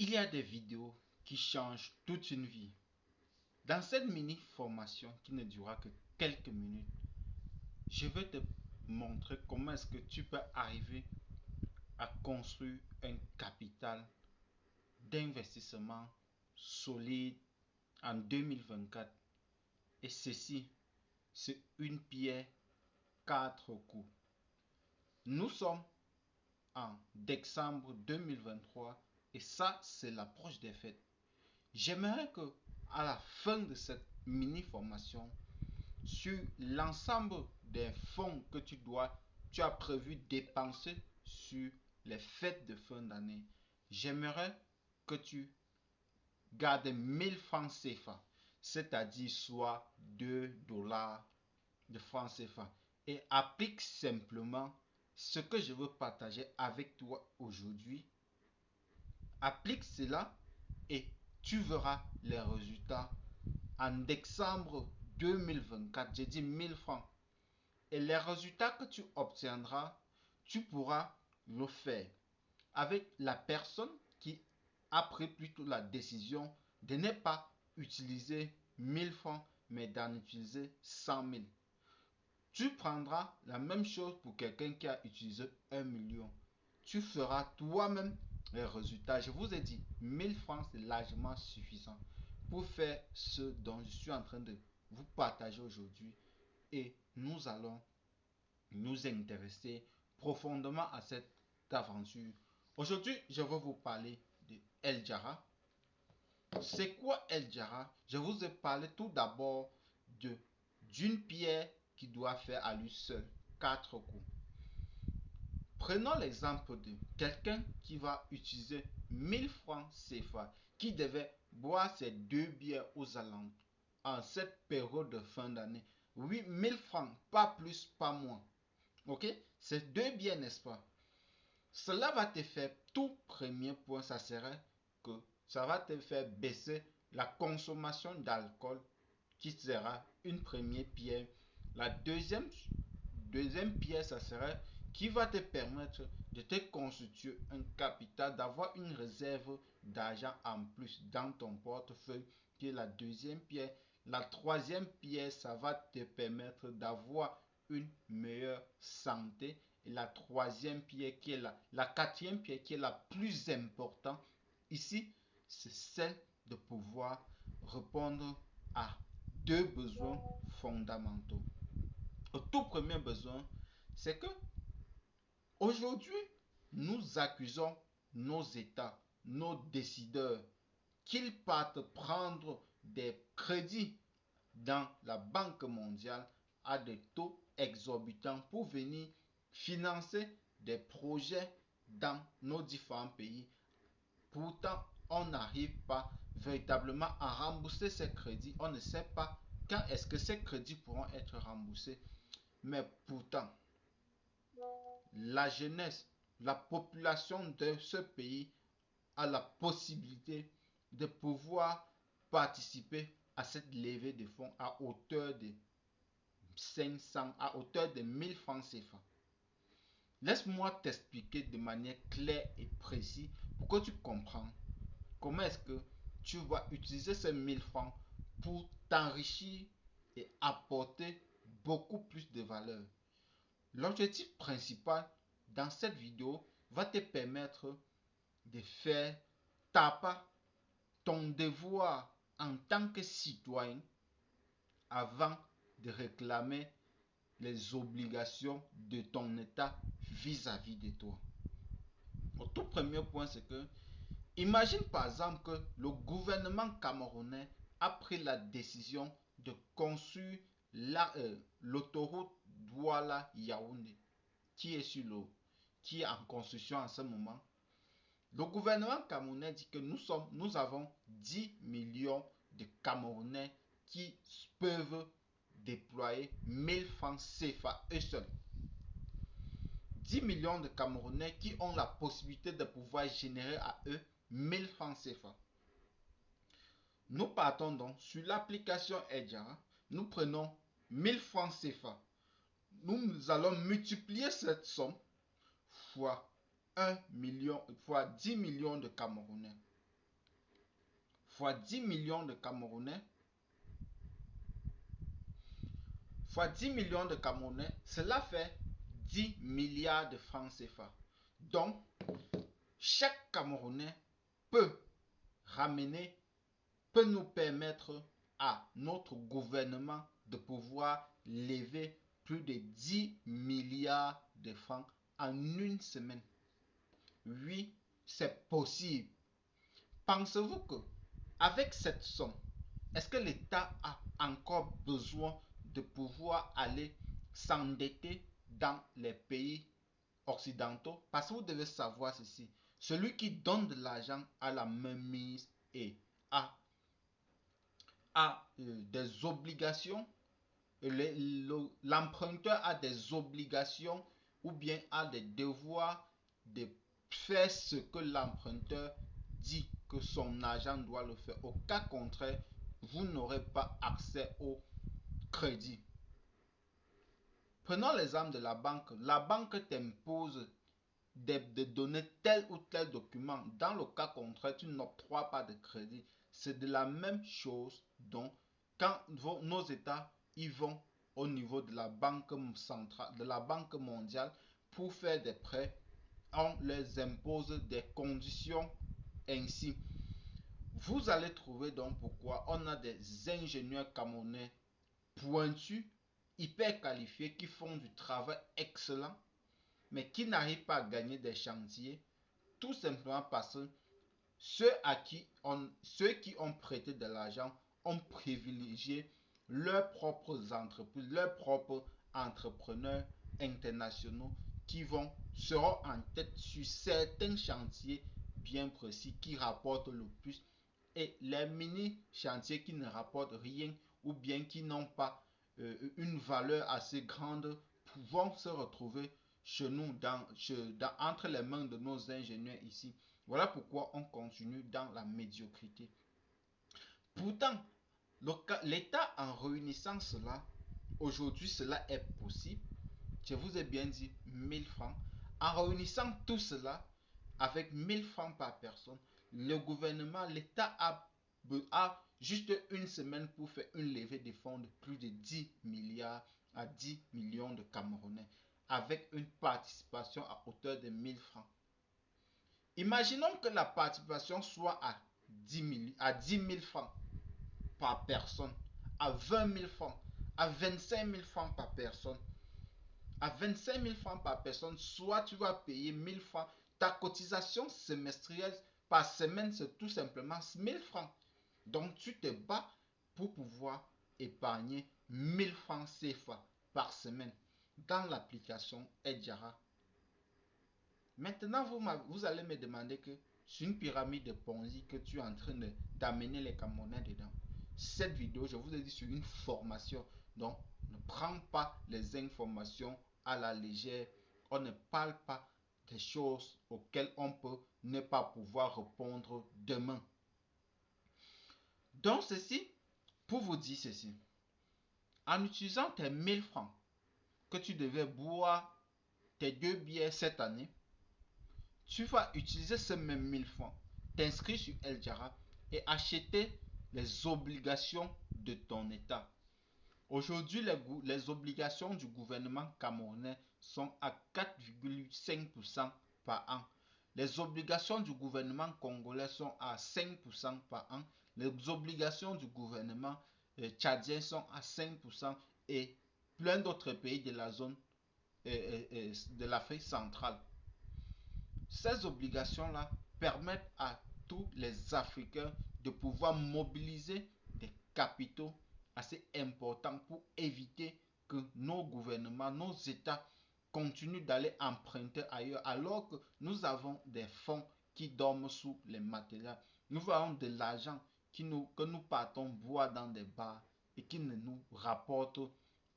Il y a des vidéos qui changent toute une vie. Dans cette mini-formation qui ne durera que quelques minutes, je vais te montrer comment est-ce que tu peux arriver à construire un capital d'investissement solide en 2024. Et ceci, c'est une pierre quatre coups. Nous sommes en décembre 2023 et ça, c'est l'approche des fêtes. J'aimerais que à la fin de cette mini formation, sur l'ensemble des fonds que tu as prévu dépenser sur les fêtes de fin d'année, j'aimerais que tu gardes 1000 francs CFA, c'est-à-dire soit 2 dollars de francs CFA, et applique simplement ce que je veux partager avec toi aujourd'hui. Applique cela et tu verras les résultats en décembre 2024. J'ai dit 1000 francs. Et les résultats que tu obtiendras, tu pourras le faire avec la personne qui a pris plutôt la décision de ne pas utiliser 1000 francs, mais d'en utiliser 100 000. Tu prendras la même chose pour quelqu'un qui a utilisé 1 million. Tu feras toi-même les résultats. Je vous ai dit, 1000 francs, c'est largement suffisant pour faire ce dont je suis en train de vous partager aujourd'hui. Et nous allons nous intéresser profondément à cette aventure. Aujourd'hui, je vais vous parler de El Jara. C'est quoi El Jara? Je vous ai parlé tout d'abord d'une pierre qui doit faire à lui seul 4 coups. Prenons l'exemple de quelqu'un qui va utiliser 1000 francs CFA, qui devait boire ses 2 bières aux alentours en cette période de fin d'année. Oui, 1000 francs, pas plus, pas moins. Ok? C'est 2 bières, n'est-ce pas? Cela va te faire, tout premier point, ça serait que ça va te faire baisser la consommation d'alcool, qui sera une première pierre. La deuxième pierre, ça serait qui va te permettre de te constituer un capital, d'avoir une réserve d'argent en plus dans ton portefeuille, qui est la deuxième pierre. La troisième pierre, ça va te permettre d'avoir une meilleure santé. Et la troisième pierre qui est la quatrième pierre qui est la plus importante ici, c'est celle de pouvoir répondre à 2 besoins fondamentaux. Le tout premier besoin, c'est que aujourd'hui, nous accusons nos États, nos décideurs, qu'ils partent prendre des crédits dans la Banque mondiale à des taux exorbitants pour venir financer des projets dans nos différents pays. Pourtant, on n'arrive pas véritablement à rembourser ces crédits. On ne sait pas quand est-ce que ces crédits pourront être remboursés. Mais pourtant, la jeunesse, la population de ce pays a la possibilité de pouvoir participer à cette levée de fonds à hauteur de 500, à hauteur de 1000 francs CFA. Laisse-moi t'expliquer de manière claire et précise pour que tu comprennes comment est-ce que tu vas utiliser ces 1000 francs pour t'enrichir et apporter beaucoup plus de valeur. L'objectif principal dans cette vidéo va te permettre de faire ta part, ton devoir en tant que citoyen avant de réclamer les obligations de ton État vis-à-vis de toi. Au tout premier point, c'est que imagine par exemple que le gouvernement camerounais a pris la décision de construire l'autoroute Douala-Yaoundé qui est sur l'eau, qui est en construction en ce moment. Le gouvernement camerounais dit que nous avons 10 millions de Camerounais qui peuvent déployer 1000 francs CFA eux seuls. 10 millions de Camerounais qui ont la possibilité de pouvoir générer à eux 1000 francs CFA. Nous partons donc sur l'application Edjara, nous prenons 1000 francs CFA. Nous allons multiplier cette somme fois 1 million, fois 10 millions de Camerounais. fois 10 millions de Camerounais, cela fait 10 milliards de francs CFA. Donc, chaque Camerounais peut ramener, peut nous permettre à notre gouvernement de pouvoir lever plus de 10 milliards de francs en une semaine. Oui, c'est possible. Pensez-vous que avec cette somme, est-ce que l'État a encore besoin de pouvoir aller s'endetter dans les pays occidentaux? Parce que vous devez savoir ceci. Celui qui donne de l'argent a la mainmise et a, des obligations. L'emprunteur a des obligations ou bien a des devoirs de faire ce que l'emprunteur dit que son agent doit le faire. Au cas contraire, vous n'aurez pas accès au crédit. Prenons l'exemple de la banque. La banque t'impose de donner tel ou tel document. Dans le cas contraire, tu n'octroies pas de crédit. C'est de la même chose. Donc, quand nos États y vont au niveau de la banque centrale, de la banque mondiale, pour faire des prêts, on les impose des conditions ainsi. Vous allez trouver donc pourquoi on a des ingénieurs camerounais pointus, hyper qualifiés, qui font du travail excellent, mais qui n'arrivent pas à gagner des chantiers, tout simplement parce que ceux qui ont prêté de l'argent ont privilégié leurs propres entreprises, leurs propres entrepreneurs internationaux qui seront en tête sur certains chantiers bien précis qui rapportent le plus, et les mini chantiers qui ne rapportent rien ou bien qui n'ont pas une valeur assez grande vont se retrouver chez nous, entre les mains de nos ingénieurs ici. Voilà pourquoi on continue dans la médiocrité. Pourtant, l'État, en réunissant cela, aujourd'hui cela est possible. Je vous ai bien dit 1000 francs. En réunissant tout cela avec 1000 francs par personne, le gouvernement, l'État a juste une semaine pour faire une levée de fonds de plus de 10 milliards à 10 millions de Camerounais avec une participation à hauteur de 1000 francs. Imaginons que la participation soit à 10 000 francs par personne, à 20 000 francs, à 25 000 francs par personne. À 25 000 francs par personne, soit tu vas payer 1000 francs. Ta cotisation semestrielle par semaine, c'est tout simplement 1000 francs. Donc tu te bats pour pouvoir épargner 1000 francs CFA par semaine dans l'application Edjara. Maintenant, vous allez me demander que c'est une pyramide de Ponzi que tu es en train d'amener les Camerounais dedans. Cette vidéo, je vous ai dit, c'est une formation. Donc, ne prends pas les informations à la légère. On ne parle pas des choses auxquelles on peut ne pas pouvoir répondre demain. Donc, ceci, pour vous dire ceci, en utilisant tes 1000 francs que tu devais boire tes 2 bières cette année, tu vas utiliser ces mêmes 1000 francs, t'inscrire sur El Jara et acheter les obligations de ton État. Aujourd'hui, les obligations du gouvernement camerounais sont à 4,5% par an. Les obligations du gouvernement congolais sont à 5% par an. Les obligations du gouvernement tchadien sont à 5% et plein d'autres pays de la zone de l'Afrique centrale. Ces obligations-là permettent à tous les Africains de pouvoir mobiliser des capitaux assez importants pour éviter que nos gouvernements, nos États continuent d'aller emprunter ailleurs alors que nous avons des fonds qui dorment sous les matelas. Nous avons de l'argent que nous partons boire dans des bars et qui ne nous rapporte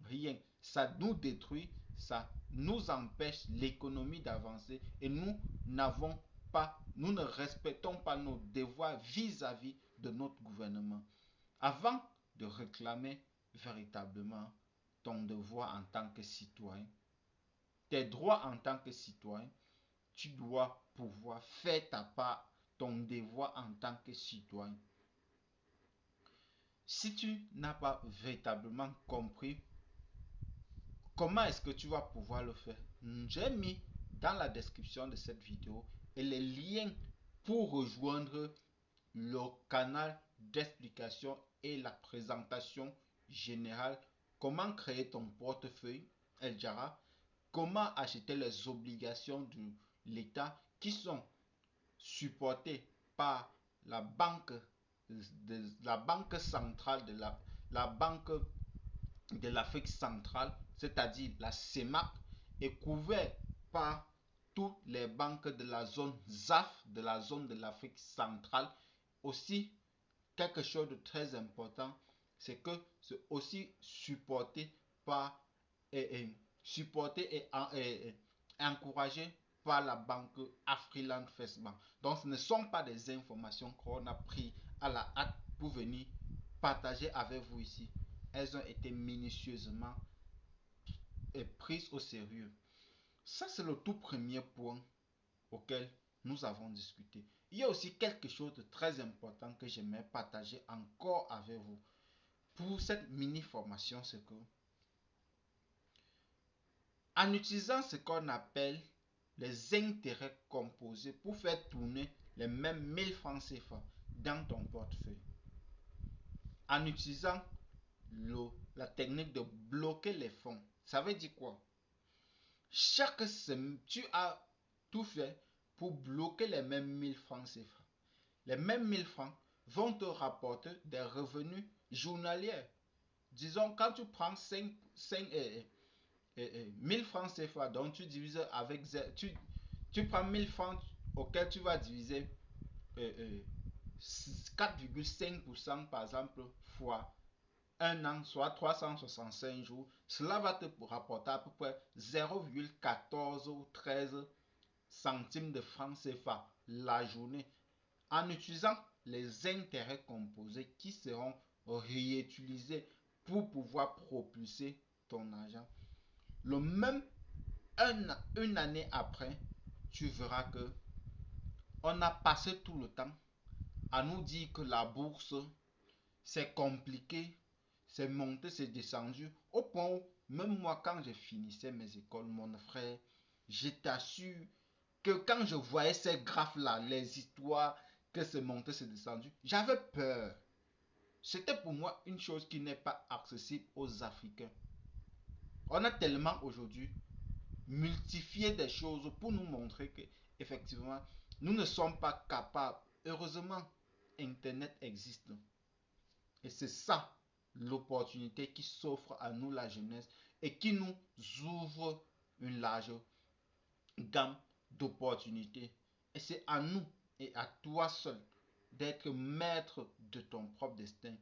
rien. Ça nous détruit, ça nous empêche l'économie d'avancer et nous ne respectons pas nos devoirs vis-à-vis de notre gouvernement. Avant de réclamer véritablement ton devoir en tant que citoyen, tes droits en tant que citoyen, tu dois pouvoir faire ta part, ton devoir en tant que citoyen. Si tu n'as pas véritablement compris comment est-ce que tu vas pouvoir le faire, j'ai mis dans la description de cette vidéo et les liens pour rejoindre le canal d'explication et la présentation générale, comment créer ton portefeuille El Jara, comment acheter les obligations de l'État qui sont supportées par la banque, la banque centrale de la banque de l'Afrique centrale, c'est-à-dire la CEMAC, est couvert par toutes les banques de la zone ZAF, de la zone de l'Afrique centrale. Aussi, quelque chose de très important, c'est que c'est aussi supporté par supporté et encouragé par la banque Afriland First Bank. Donc ce ne sont pas des informations qu'on a pris à la hâte pour venir partager avec vous ici. Elles ont été minutieusement prises au sérieux. Ça, c'est le tout premier point auquel nous avons discuté. Il y a aussi quelque chose de très important que j'aimerais partager encore avec vous. Pour cette mini-formation, c'est que en utilisant ce qu'on appelle les intérêts composés pour faire tourner les mêmes 1000 francs CFA dans ton portefeuille, en utilisant la technique de bloquer les fonds, ça veut dire quoi? Chaque semaine, tu as tout fait pour bloquer les mêmes 1000 francs CFA. Les mêmes 1000 francs vont te rapporter des revenus journaliers. Disons, quand tu prends 1000 francs CFA, donc tu divises avec, tu prends 1000 francs auxquels tu vas diviser 4,5% par exemple fois un an, soit 365 jours, cela va te rapporter à peu près 0,14 ou 13 centimes de francs CFA la journée en utilisant les intérêts composés qui seront réutilisés pour pouvoir propulser ton argent. Le même une année après, tu verras que on a passé tout le temps à nous dire que la bourse, c'est compliqué, c'est monté, c'est descendu, au point où, même moi, quand je finissais mes écoles, mon frère, je t'assure que quand je voyais ces graphes-là, les histoires, que c'est monté, c'est descendu, j'avais peur. C'était pour moi une chose qui n'est pas accessible aux Africains. On a tellement aujourd'hui multiplié des choses pour nous montrer que, effectivement, nous ne sommes pas capables. Heureusement, Internet existe. Et c'est ça l'opportunité qui s'offre à nous, la jeunesse, et qui nous ouvre une large gamme d'opportunités. Et c'est à nous et à toi seul d'être maître de ton propre destin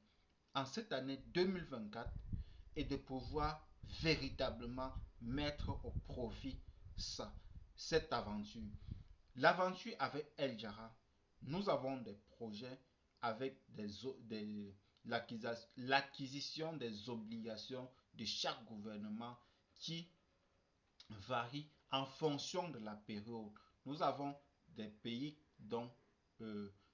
en cette année 2024 et de pouvoir véritablement mettre au profit ça, cette aventure. L'aventure avec El Jara, nous avons des projets avec l'acquisition des obligations de chaque gouvernement qui varie en fonction de la période. Nous avons des pays dont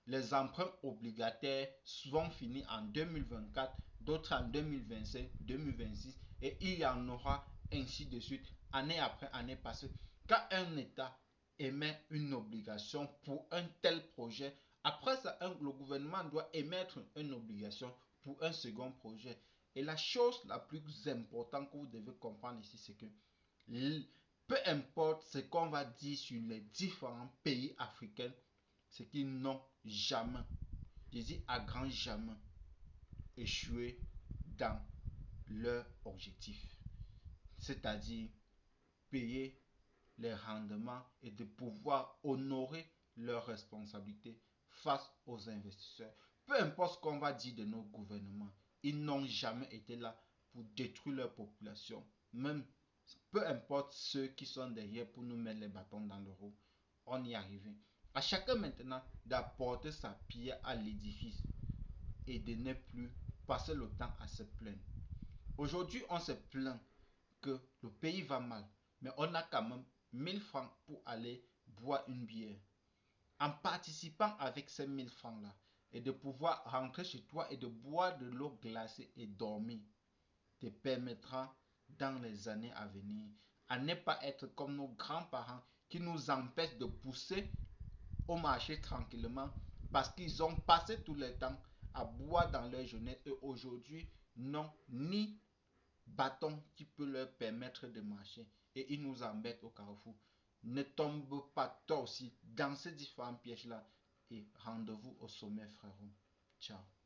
les emprunts obligataires vont finir en 2024, d'autres en 2025, 2026, et il y en aura ainsi de suite, année après année, parce que quand un État émet une obligation pour un tel projet, après ça, le gouvernement doit émettre une obligation pour un second projet. Et la chose la plus importante que vous devez comprendre ici, c'est que peu importe ce qu'on va dire sur les différents pays africains, c'est qu'ils n'ont jamais, je dis à grand jamais, échoué dans leur objectif. C'est-à-dire payer les rendements et de pouvoir honorer leurs responsabilités face aux investisseurs. Peu importe ce qu'on va dire de nos gouvernements, ils n'ont jamais été là pour détruire leur population. Même peu importe ceux qui sont derrière pour nous mettre les bâtons dans le roues, on y est arrivé. À chacun maintenant d'apporter sa pierre à l'édifice et de ne plus passer le temps à se plaindre. Aujourd'hui, on se plaint que le pays va mal, mais on a quand même 1000 francs pour aller boire une bière. En participant avec ces 1000 francs-là, et de pouvoir rentrer chez toi et de boire de l'eau glacée et dormir te permettra dans les années à venir à ne pas être comme nos grands-parents qui nous empêchent de pousser au marché tranquillement parce qu'ils ont passé tout le temps à boire dans leur jeunesse et aujourd'hui n'ont ni bâton qui peut leur permettre de marcher et ils nous embêtent au carrefour. Ne tombe pas toi aussi dans ces différents pièges là et rendez-vous au sommet frérot. Ciao.